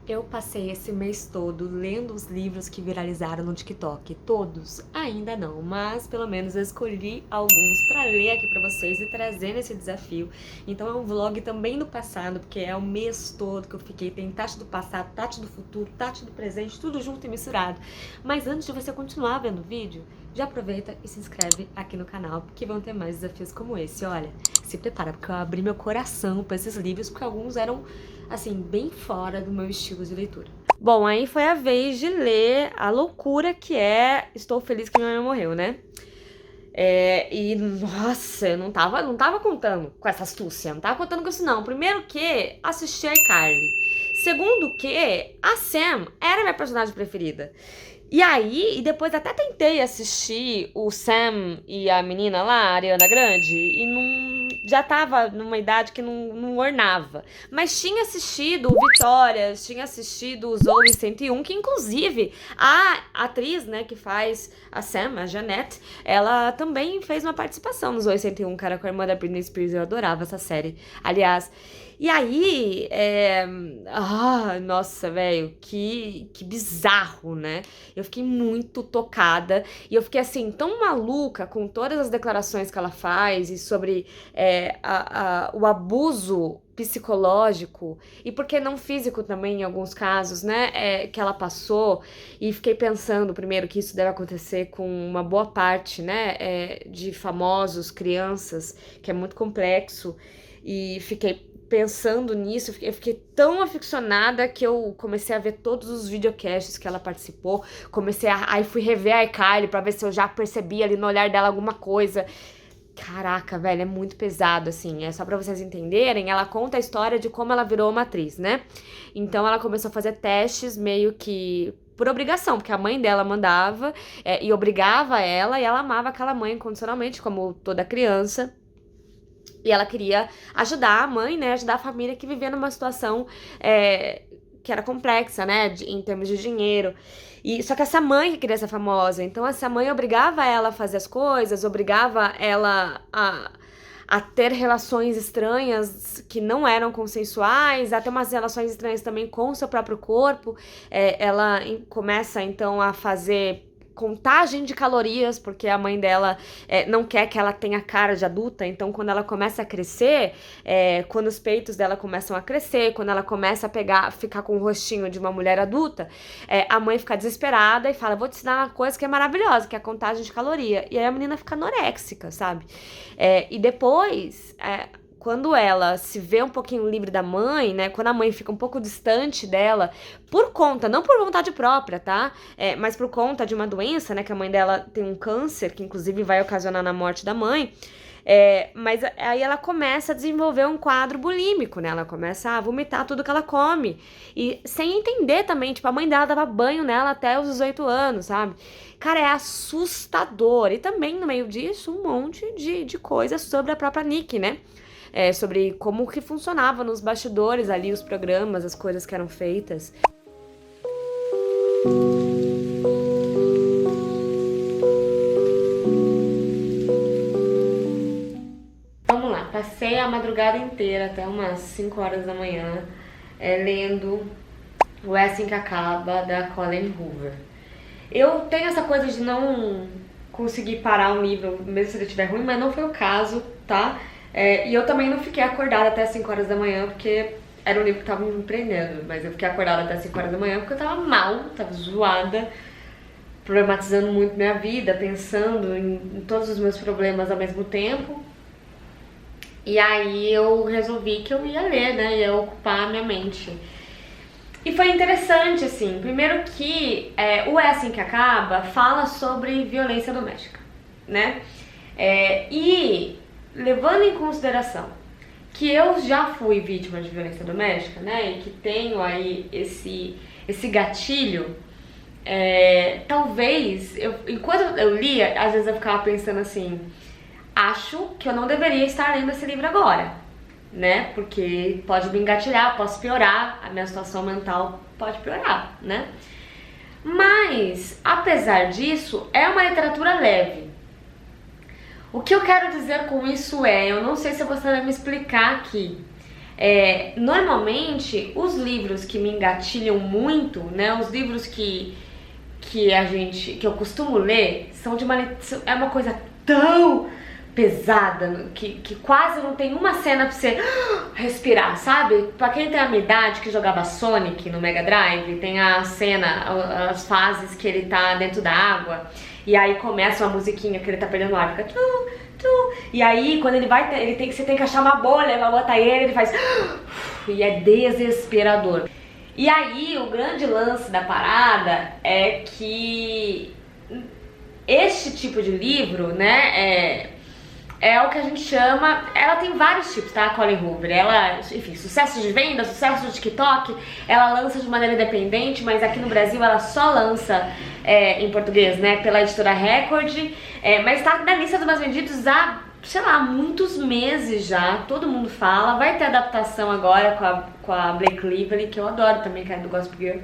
Eu passei esse mês todo lendo os livros que viralizaram no TikTok. Todos? Ainda não, mas pelo menos eu escolhi alguns pra ler aqui pra vocês e trazer nesse desafio. Então é um vlog também do passado, porque é o mês todo que eu fiquei. Tem Tati do passado, Tati do futuro, Tati do presente, tudo junto e misturado. Mas antes de você continuar vendo o vídeo, já aproveita e se inscreve aqui no canal, porque vão ter mais desafios como esse. Olha, se prepara, porque eu abri meu coração pra esses livros, porque alguns eram, assim, bem fora do meu estilo de leitura. Bom, aí foi a vez de ler a loucura que é Estou Feliz que Minha Mãe Morreu, né? E, nossa, eu não tava contando com essa astúcia, não tava contando com isso não. Primeiro que assisti a iCarly. Segundo que a Sam era minha personagem preferida. E aí, e depois até tentei assistir o Sam e a menina lá, a Ariana Grande, e não, já tava numa idade que não ornava. Mas tinha assistido o Vitórias, tinha assistido o Zoey 101, que inclusive a atriz, né, que faz a Sam, a Jeanette, ela também fez uma participação no Zoey 101, cara, com a irmã da Britney Spears. Eu adorava essa série, aliás. E aí, nossa, velho, que bizarro, né? Eu fiquei muito tocada e eu fiquei, assim, tão maluca com todas as declarações que ela faz e sobre o abuso psicológico e por que não físico também em alguns casos, né, que ela passou. E fiquei pensando, primeiro, que isso deve acontecer com uma boa parte, né, de famosos, crianças, que é muito complexo. E fiquei pensando nisso, eu fiquei tão aficionada que eu comecei a ver todos os videocasts que ela participou, aí fui rever a iCarly pra ver se eu já percebia ali no olhar dela alguma coisa. Caraca, velho, é muito pesado, assim, é só pra vocês entenderem. Ela conta a história de como ela virou uma atriz, né? Então ela começou a fazer testes meio que por obrigação, porque a mãe dela mandava e obrigava ela, e ela amava aquela mãe incondicionalmente, como toda criança. E ela queria ajudar a mãe, né, ajudar a família que vivia numa situação que era complexa, né, em termos de dinheiro. Só que essa mãe que queria ser famosa, então essa mãe obrigava ela a fazer as coisas, obrigava ela a ter relações estranhas que não eram consensuais, a ter umas relações estranhas também com o seu próprio corpo. Ela começa, então, a fazer contagem de calorias, porque a mãe dela não quer que ela tenha cara de adulta. Então, quando ela começa a crescer, quando os peitos dela começam a crescer, quando ela começa a ficar com o rostinho de uma mulher adulta, a mãe fica desesperada e fala: vou te ensinar uma coisa que é maravilhosa, que é a contagem de caloria. E aí a menina fica anoréxica, sabe? E depois, quando ela se vê um pouquinho livre da mãe, né, quando a mãe fica um pouco distante dela, por conta, não por vontade própria, tá, mas por conta de uma doença, né, que a mãe dela tem um câncer, que inclusive vai ocasionar na morte da mãe, mas aí ela começa a desenvolver um quadro bulímico, né, ela começa a vomitar tudo que ela come, e sem entender também, tipo, a mãe dela dava banho nela até os 18 anos, sabe? Cara, é assustador. E também, no meio disso, um monte de coisas sobre a própria Nick, né? Sobre como que funcionava nos bastidores ali, os programas, as coisas que eram feitas. Vamos lá, passei a madrugada inteira, até umas 5 horas da manhã, lendo O É Assim Que Acaba, da Colleen Hoover. Eu tenho essa coisa de não conseguir parar um livro, mesmo se ele estiver ruim, mas não foi o caso, tá? E eu também não fiquei acordada até 5 horas da manhã, porque era um livro que tava me prendendo, mas eu fiquei acordada até 5 horas da manhã porque eu tava mal, tava zoada, problematizando muito minha vida, pensando em todos os meus problemas ao mesmo tempo. E aí eu resolvi que eu ia ler, né, ia ocupar a minha mente. E foi interessante, assim, primeiro que o É Assim Que Acaba fala sobre violência doméstica, né, e levando em consideração que eu já fui vítima de violência doméstica, né, e que tenho aí esse gatilho, talvez, enquanto eu lia, às vezes eu ficava pensando assim: acho que eu não deveria estar lendo esse livro agora, né? Porque pode me engatilhar, posso piorar, a minha situação mental pode piorar, né? Mas, apesar disso, é uma literatura leve. O que eu quero dizer com isso eu não sei se você vai me explicar aqui. Normalmente, os livros que me engatilham muito, né? Os livros que eu costumo ler é uma coisa tão pesada que quase não tem uma cena pra você respirar, sabe? Pra quem tem a minha idade que jogava Sonic no Mega Drive, tem a cena, as fases que ele tá dentro da água e aí começa uma musiquinha que ele tá perdendo ar, fica e aí quando você tem que achar uma bolha pra botar ele faz e é desesperador. E aí o grande lance da parada é que este tipo de livro, né, é o que a gente chama... Ela tem vários tipos, tá, a Colleen Hoover? Ela, enfim, sucesso de venda, sucesso do TikTok, ela lança de maneira independente, mas aqui no Brasil ela só lança em português, né, pela editora Record, mas tá na lista dos mais vendidos há, sei lá, muitos meses já, todo mundo fala. Vai ter adaptação agora com a Blake Lively, que eu adoro também, que é do Gossip Girl.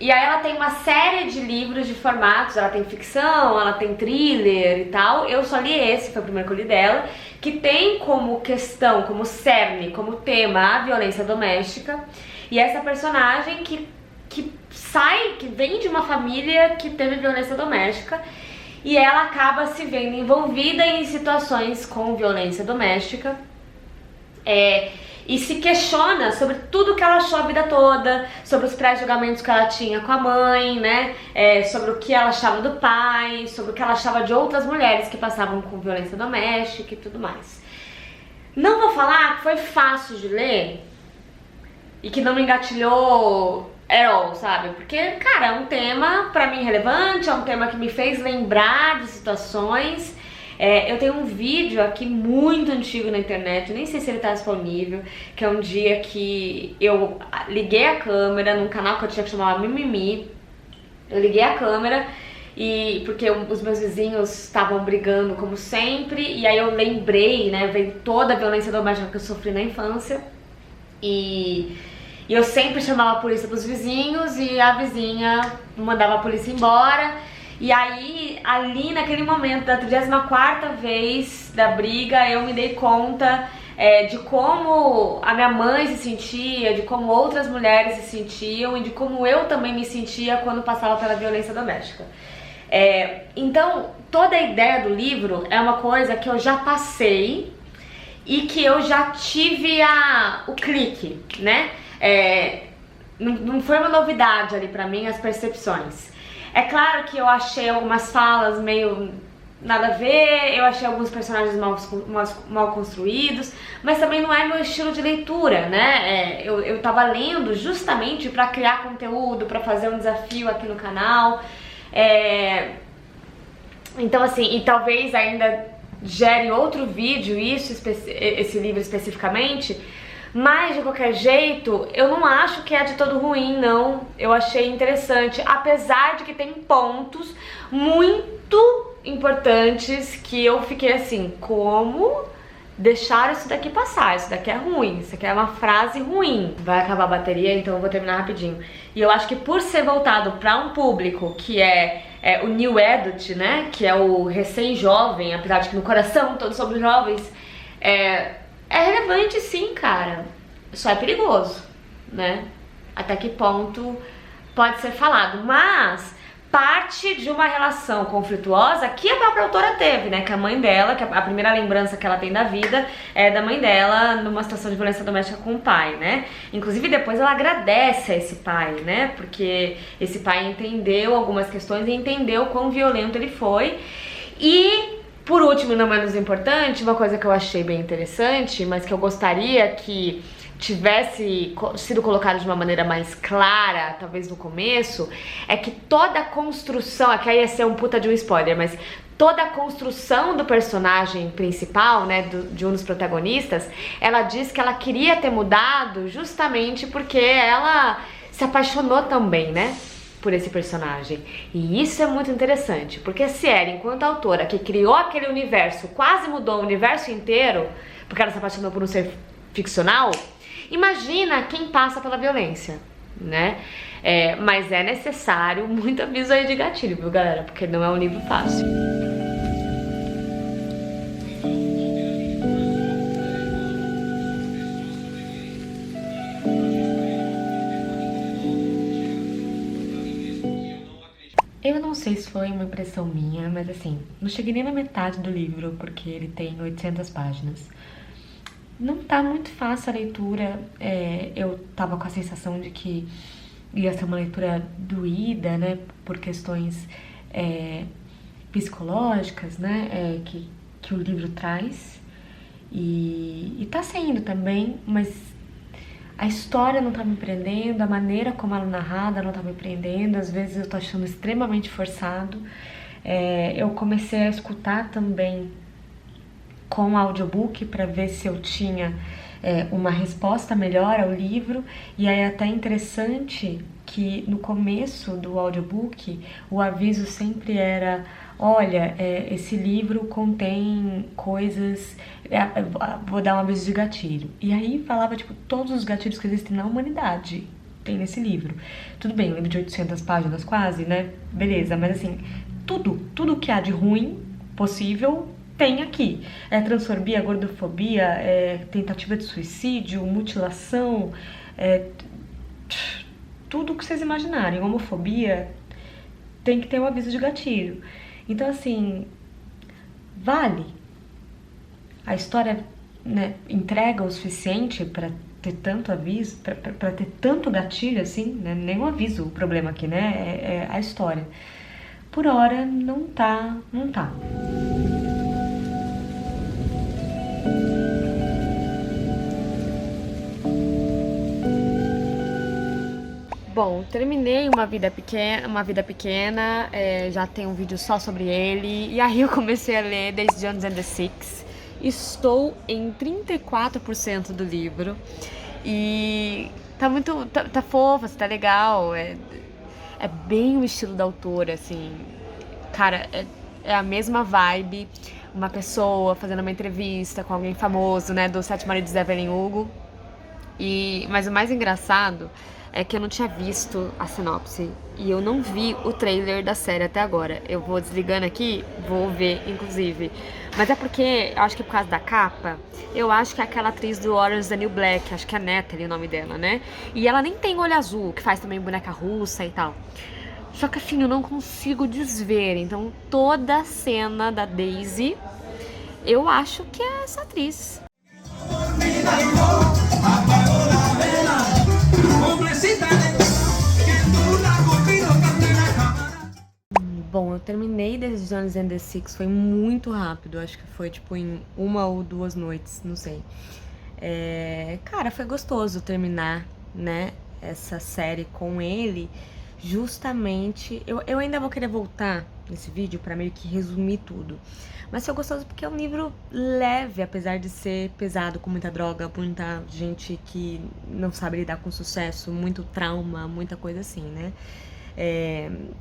E aí ela tem uma série de livros de formatos, ela tem ficção, ela tem thriller e tal. Eu só li esse, foi o primeiro que eu li dela, que tem como questão, como cerne, como tema a violência doméstica. E essa personagem que vem de uma família que teve violência doméstica e ela acaba se vendo envolvida em situações com violência doméstica. E se questiona sobre tudo que ela achou a vida toda, sobre os pré-julgamentos que ela tinha com a mãe, né? Sobre o que ela achava do pai, sobre o que ela achava de outras mulheres que passavam com violência doméstica e tudo mais. Não vou falar que foi fácil de ler e que não me engatilhou at all, sabe? Porque, cara, é um tema pra mim relevante, é um tema que me fez lembrar de situações. Eu tenho um vídeo aqui muito antigo na internet, nem sei se ele tá disponível, que é um dia que eu liguei a câmera num canal que eu tinha que chamava Mimimi. Eu liguei a câmera porque os meus vizinhos estavam brigando como sempre, e aí eu lembrei, né, veio toda a violência doméstica que eu sofri na infância, e eu sempre chamava a polícia pros vizinhos e a vizinha mandava a polícia embora. E aí, ali naquele momento da 34ª vez da briga, eu me dei conta de como a minha mãe se sentia, de como outras mulheres se sentiam e de como eu também me sentia quando passava pela violência doméstica. Então, toda a ideia do livro é uma coisa que eu já passei e que eu já tive o clique, né? Não foi uma novidade ali pra mim as percepções. É claro que eu achei algumas falas meio nada a ver, eu achei alguns personagens mal construídos, mas também não é meu estilo de leitura, né? Eu tava lendo justamente pra criar conteúdo, pra fazer um desafio aqui no canal. Então assim, e talvez ainda gere outro vídeo esse livro especificamente. Mas, de qualquer jeito, eu não acho que é de todo ruim, não. Eu achei interessante, apesar de que tem pontos muito importantes que eu fiquei assim, como deixar isso daqui passar? Isso daqui é ruim, isso aqui é uma frase ruim. Vai acabar a bateria, então eu vou terminar rapidinho. E eu acho que por ser voltado para um público que é o New Adult, né, que é o recém-jovem, apesar de que no coração todos somos jovens, é relevante sim, cara. Só é perigoso, né? Até que ponto pode ser falado. Mas parte de uma relação conflituosa que a própria autora teve, né? Que a mãe dela, que a primeira lembrança que ela tem da vida é da mãe dela numa situação de violência doméstica com o pai, né? Inclusive depois ela agradece a esse pai, né? Porque esse pai entendeu algumas questões e entendeu quão violento ele foi. E por último, e não menos importante, uma coisa que eu achei bem interessante, mas que eu gostaria que tivesse sido colocado de uma maneira mais clara, talvez no começo, é que toda a construção, aqui ia ser um puta de um spoiler, mas toda a construção do personagem principal, né, de um dos protagonistas, ela diz que ela queria ter mudado justamente porque ela se apaixonou também, né? por esse personagem. E isso é muito interessante, porque se ela, enquanto autora que criou aquele universo, quase mudou o universo inteiro, porque ela se apaixonou por um ser ficcional, imagina quem passa pela violência, né? Mas é necessário muito aviso aí de gatilho, viu, galera? Porque não é um livro fácil. Eu não sei se foi uma impressão minha, mas assim, não cheguei nem na metade do livro, porque ele tem 800 páginas. Não tá muito fácil a leitura, eu tava com a sensação de que ia ser uma leitura doída, né, por questões psicológicas, né, que o livro traz. E tá sendo também, mas a história não tá me prendendo, a maneira como ela é narrada não tá me prendendo, às vezes eu tô achando extremamente forçado. Eu comecei a escutar também com audiobook para ver se eu tinha uma resposta melhor ao livro, e aí é até interessante que no começo do audiobook o aviso sempre era: olha, esse livro contém coisas, vou dar um aviso de gatilho. E aí falava, tipo, todos os gatilhos que existem na humanidade tem nesse livro. Tudo bem, um livro de 800 páginas quase, né? Beleza, mas assim, tudo que há de ruim possível tem aqui. Transfobia, gordofobia, tentativa de suicídio, mutilação, tudo que vocês imaginarem, homofobia, tem que ter um aviso de gatilho. Então, assim, vale. A história, né, entrega o suficiente pra ter tanto aviso, pra ter tanto gatilho, assim, né? Nem um aviso o problema aqui, né? É a história. Por hora, não tá. Bom, terminei Uma Vida Pequena, já tem um vídeo só sobre ele, e aí eu comecei a ler Daisy Jones and the Six. Estou em 34% do livro, e tá muito, tá fofo, tá legal, é bem o estilo da autora, assim, cara, é a mesma vibe, uma pessoa fazendo uma entrevista com alguém famoso, né, do Sete Maridos da Evelyn Hugo. Mas o mais engraçado é que eu não tinha visto a sinopse e eu não vi o trailer da série até agora. Eu vou desligando aqui, vou ver, inclusive. Mas é porque, eu acho que por causa da capa, eu acho que é aquela atriz do Orange is the New Black, acho que é Natalie o nome dela, né? E ela nem tem olho azul, que faz também boneca russa e tal. Só que assim, eu não consigo desver. Então toda a cena da Daisy, eu acho que é essa atriz. Bom, eu terminei Daisy Jones and the Six, foi muito rápido, acho que foi tipo em 1 ou 2 noites, não sei. Cara, foi gostoso terminar, né, essa série com ele, justamente... Eu ainda vou querer voltar nesse vídeo pra meio que resumir tudo, mas foi gostoso porque é um livro leve, apesar de ser pesado, com muita droga, muita gente que não sabe lidar com sucesso, muito trauma, muita coisa assim, né.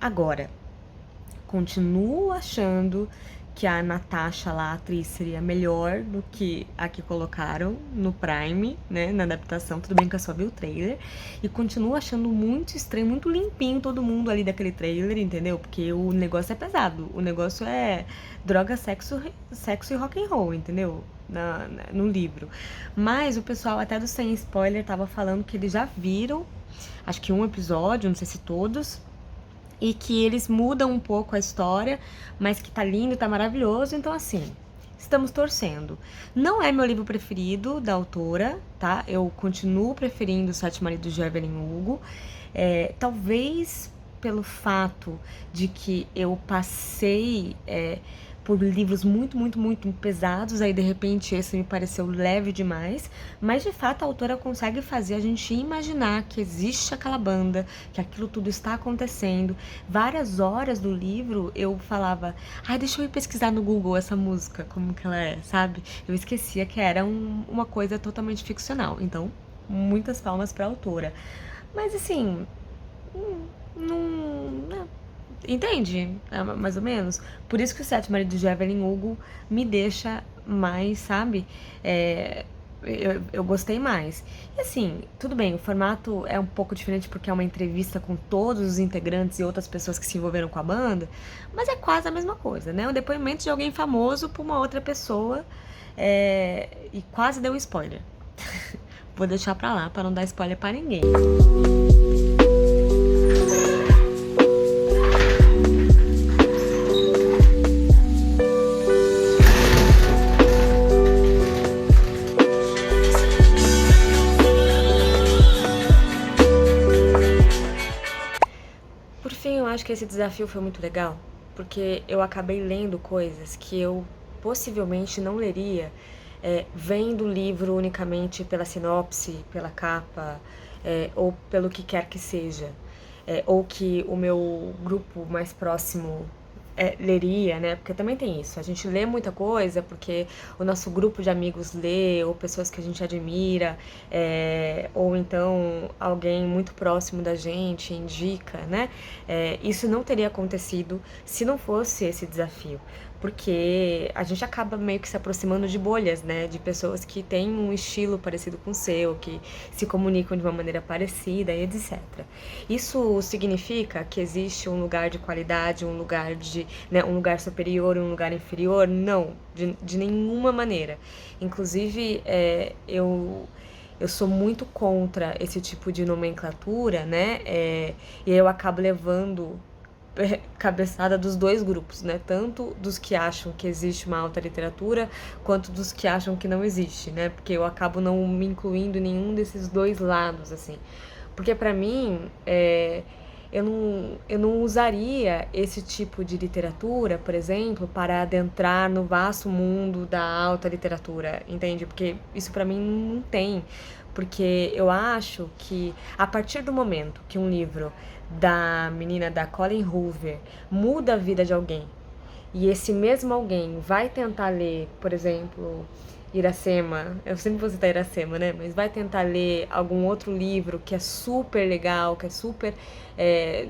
Agora, continuo achando que a Natasha lá, a atriz, seria melhor do que a que colocaram no Prime, né, na adaptação. Tudo bem que eu só vi o trailer. E continuo achando muito estranho, muito limpinho todo mundo ali daquele trailer, entendeu? Porque o negócio é pesado. O negócio é droga, sexo e rock and roll, entendeu? No livro. Mas o pessoal, até do Sem Spoiler, tava falando que eles já viram, acho que um episódio, não sei se todos, e que eles mudam um pouco a história, mas que tá lindo, tá maravilhoso. Então, assim, estamos torcendo. Não é meu livro preferido da autora, tá? Eu continuo preferindo Os Sete Maridos de Evelyn Hugo. Talvez pelo fato de que eu passei por livros muito, muito, muito pesados, aí de repente esse me pareceu leve demais, mas de fato a autora consegue fazer a gente imaginar que existe aquela banda, que aquilo tudo está acontecendo. Várias horas do livro eu falava, deixa eu ir pesquisar no Google essa música, como que ela é, sabe? Eu esquecia que era uma coisa totalmente ficcional. Então, muitas palmas pra autora. Mas assim, não entende? É mais ou menos. Por isso que o Sete Maridos de Evelyn Hugo me deixa mais, sabe? É, eu gostei mais. E assim, tudo bem, o formato é um pouco diferente porque é uma entrevista com todos os integrantes e outras pessoas que se envolveram com a banda, mas é quase a mesma coisa, né? Um depoimento de alguém famoso pra uma outra pessoa, e quase deu um spoiler. Vou deixar pra lá, pra não dar spoiler pra ninguém. Por fim, eu acho que esse desafio foi muito legal, porque eu acabei lendo coisas que eu possivelmente não leria, vendo o livro unicamente pela sinopse, pela capa, ou pelo que quer que seja, ou que o meu grupo mais próximo leria, né? Porque também tem isso. A gente lê muita coisa porque o nosso grupo de amigos lê, ou pessoas que a gente admira, ou então alguém muito próximo da gente indica, né? Isso não teria acontecido se não fosse esse desafio. Porque a gente acaba meio que se aproximando de bolhas, né? De pessoas que têm um estilo parecido com o seu, que se comunicam de uma maneira parecida e etc. Isso significa que existe um lugar de qualidade, um lugar de, né, um lugar superior e um lugar inferior? Não, de nenhuma maneira. Inclusive, eu sou muito contra esse tipo de nomenclatura, né? E eu acabo levando cabeçada dos dois grupos, né? Tanto dos que acham que existe uma alta literatura, quanto dos que acham que não existe, né? Porque eu acabo não me incluindo em nenhum desses dois lados, assim. Porque pra mim, eu não usaria esse tipo de literatura, por exemplo, para adentrar no vasto mundo da alta literatura, entende? Porque isso pra mim não tem. Porque eu acho que a partir do momento que um livro da menina da Colleen Hoover muda a vida de alguém, e esse mesmo alguém vai tentar ler, por exemplo, Iracema, eu sempre vou citar Iracema, né? Mas vai tentar ler algum outro livro que é super legal, que é é,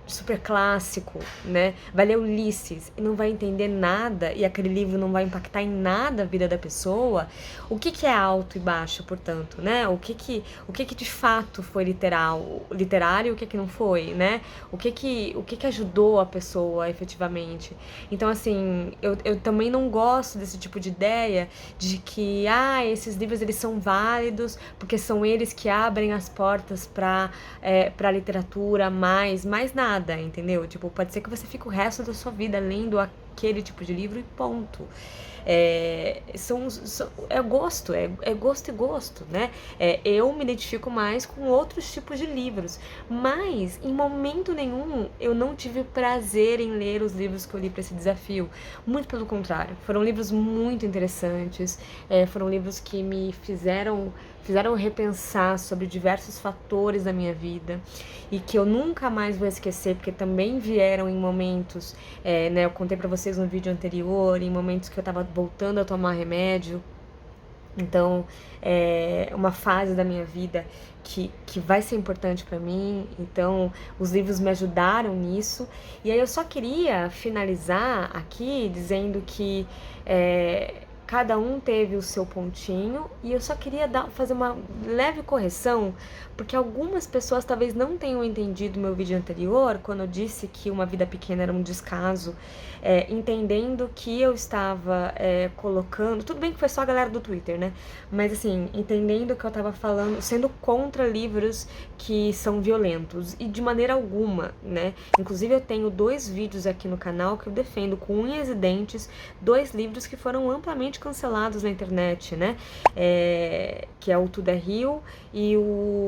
super clássico, né? Vai ler Ulisses e não vai entender nada, e aquele livro não vai impactar em nada a vida da pessoa. O que que é alto e baixo, portanto, né? O que que de fato foi literário e o que que não foi, né? O que que ajudou a pessoa efetivamente. Então, assim, eu também não gosto desse tipo de ideia de que, esses livros eles são válidos porque são eles que abrem as portas para literatura, mais nada, entendeu? Tipo, pode ser que você fique o resto da sua vida lendo aquele tipo de livro e ponto. É gosto, é gosto e gosto, né? Eu me identifico mais com outros tipos de livros, mas em momento nenhum eu não tive prazer em ler os livros que eu li para esse desafio. Muito pelo contrário, foram livros muito interessantes, foram livros que me fizeram repensar sobre diversos fatores da minha vida e que eu nunca mais vou esquecer, porque também vieram em momentos, né, eu contei pra vocês no vídeo anterior, em momentos que eu tava voltando a tomar remédio. Então, é uma fase da minha vida que vai ser importante para mim. Então, os livros me ajudaram nisso. E aí eu só queria finalizar aqui dizendo que cada um teve o seu pontinho, e eu só queria fazer uma leve correção, porque algumas pessoas talvez não tenham entendido meu vídeo anterior, quando eu disse que Uma Vida Pequena era um descaso, entendendo que eu estava colocando, tudo bem que foi só a galera do Twitter, né? Mas assim, entendendo que eu estava falando, sendo contra livros que são violentos, e de maneira alguma, né? Inclusive eu tenho 2 vídeos aqui no canal que eu defendo com unhas e dentes 2 livros que foram amplamente cancelados na internet, né? Que é o Tudo é Rio e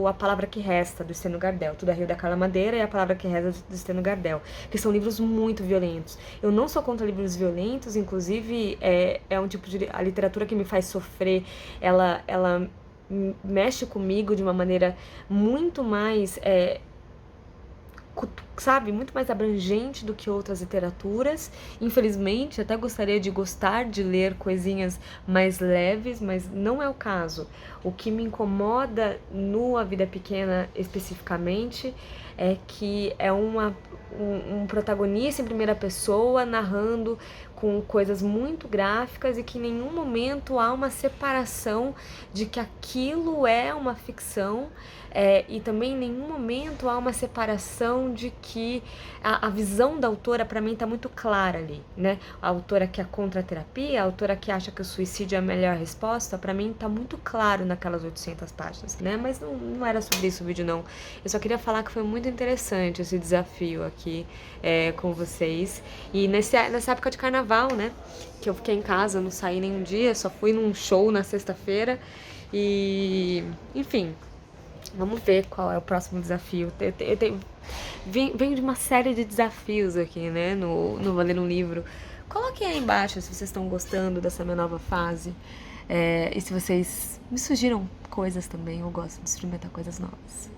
A Palavra que Resta, do Steno Gardel. Tudo é Rio, da Carla Madeira, e A Palavra que Resta, do Steno Gardel, que são livros muito violentos. Eu não sou contra livros violentos, inclusive é um tipo de a literatura que me faz sofrer, ela mexe comigo de uma maneira muito mais sabe, muito mais abrangente do que outras literaturas. Infelizmente, até gostaria de gostar de ler coisinhas mais leves, mas não é o caso. O que me incomoda no A Vida Pequena especificamente é que é um protagonista em primeira pessoa narrando com coisas muito gráficas e que em nenhum momento há uma separação de que aquilo é uma ficção, e também em nenhum momento há uma separação de que a visão da autora, para mim, está muito clara ali, né? A autora que é contra a terapia, a autora que acha que o suicídio é a melhor resposta, para mim está muito claro naquelas 800 páginas, né? Mas não era sobre isso o vídeo, não. Eu só queria falar que foi muito interessante esse desafio aqui com vocês. E nessa época de carnaval, né? Que eu fiquei em casa, não saí nenhum dia, só fui num show na sexta-feira. E, enfim, vamos ver qual é o próximo desafio. Venho de uma série de desafios aqui, né? No Valer um Livro. Coloquem aí embaixo se vocês estão gostando dessa minha nova fase. E se vocês me sugiram coisas também, eu gosto de experimentar coisas novas.